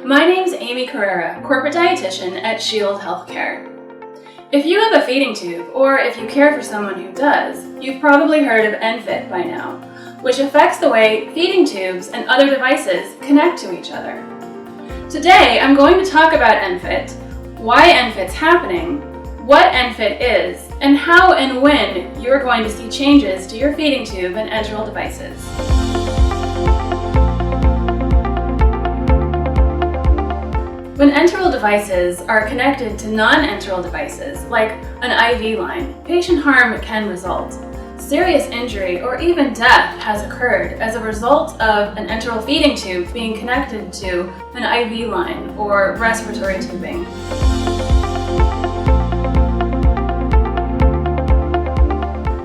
My name's Amy Carrera, corporate dietitian at Shield Healthcare. If you have a feeding tube, or if you care for someone who does, you've probably heard of ENFit by now, which affects the way feeding tubes and other devices connect to each other. Today, I'm going to talk about ENFit, why ENFit's happening, what ENFit is, and how and when you're going to see changes to your feeding tube and enteral devices. When enteral devices are connected to non-enteral devices, like an IV line, patient harm can result. Serious injury or even death has occurred as a result of an enteral feeding tube being connected to an IV line or respiratory tubing.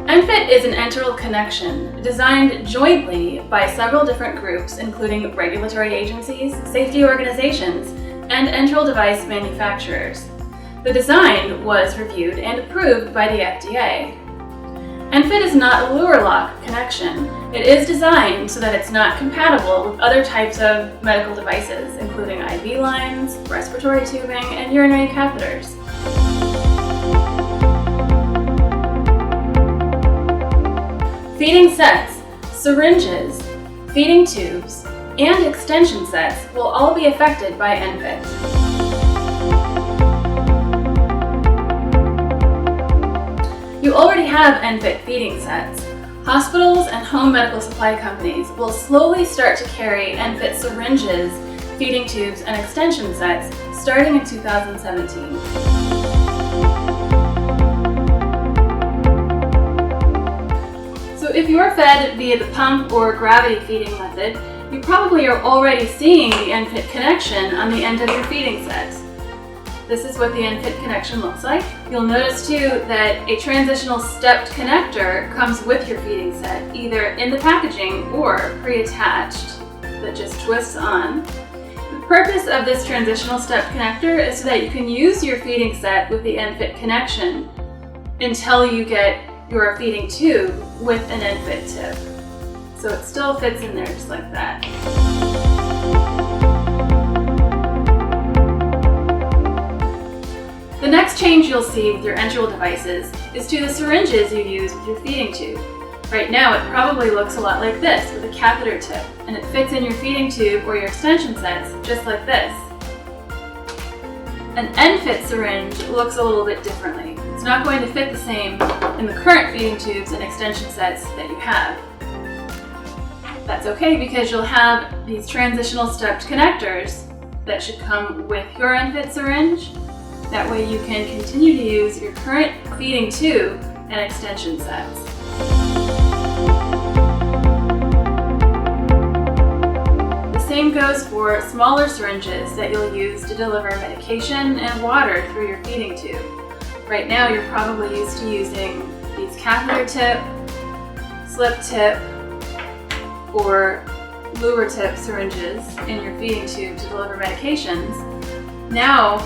ENFit is an enteral connection designed jointly by several different groups, including regulatory agencies, safety organizations, and enteral device manufacturers. The design was reviewed and approved by the FDA. ENFit is not a lure lock connection. It is designed so that it's not compatible with other types of medical devices, including IV lines, respiratory tubing, and urinary catheters. Feeding sets, syringes, feeding tubes, and extension sets will all be affected by ENFit. You already have ENFit feeding sets. Hospitals and home medical supply companies will slowly start to carry ENFit syringes, feeding tubes, and extension sets starting in 2017. So if you're fed via the pump or gravity feeding method, you probably are already seeing the ENFit connection on the end of your feeding set. This is what the ENFit connection looks like. You'll notice too that a transitional stepped connector comes with your feeding set, either in the packaging or pre-attached, that just twists on. The purpose of this transitional stepped connector is so that you can use your feeding set with the ENFit connection until you get your feeding tube with an ENFit tip. So it still fits in there just like that. The next change you'll see with your enteral devices is to the syringes you use with your feeding tube. Right now it probably looks a lot like this with a catheter tip, and it fits in your feeding tube or your extension sets just like this. An ENFit syringe looks a little bit differently. It's not going to fit the same in the current feeding tubes and extension sets that you have. That's okay because you'll have these transitional stepped connectors that should come with your ENFit syringe. That way you can continue to use your current feeding tube and extension sets. The same goes for smaller syringes that you'll use to deliver medication and water through your feeding tube. Right now you're probably used to using these catheter tip, slip tip, or lure tip syringes in your feeding tube to deliver medications. Now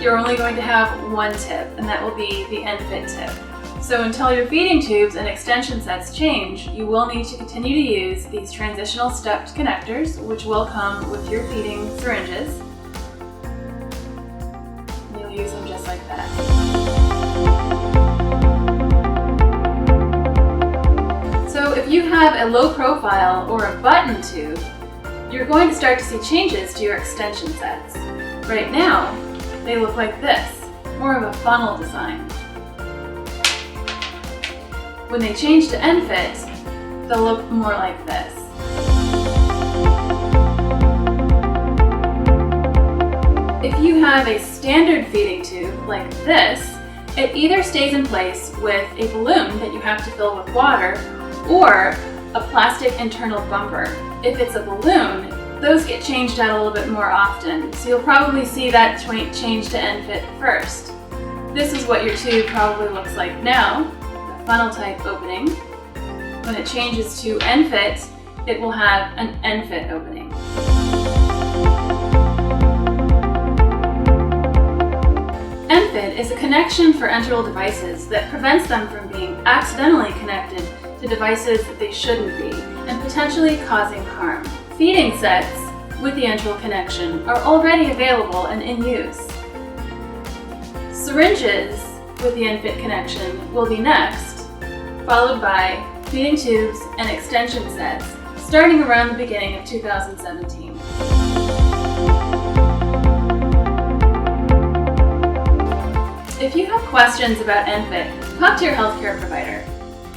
you're only going to have one tip, and that will be the ENFit tip. So until your feeding tubes and extension sets change, you will need to continue to use these transitional stepped connectors, which will come with your feeding syringes. You'll use them just like that. So if you have a low profile or a button tube, you're going to start to see changes to your extension sets. Right now, they look like this, more of a funnel design. When they change to ENFit, they'll look more like this. If you have a standard feeding tube like this, it either stays in place with a balloon that you have to fill with water or a plastic internal bumper. If it's a balloon, those get changed out a little bit more often, so you'll probably see that change to ENFit first. This is what your tube probably looks like now, the funnel type opening. When it changes to ENFit, it will have an ENFit opening. ENFit is a connection for enteral devices that prevents them from being accidentally connected to devices that they shouldn't be and potentially causing harm. Feeding sets with the enteral connection are already available and in use. Syringes with the ENFit connection will be next, followed by feeding tubes and extension sets, starting around the beginning of 2017. If you have questions about ENFit, talk to your healthcare provider.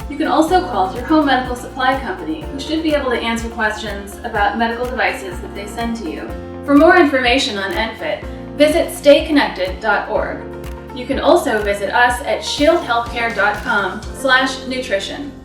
You can also call your home medical supply company, who should be able to answer questions about medical devices that they send to you. For more information on ENFit, visit stayconnected.org. You can also visit us at shieldhealthcare.com/nutrition.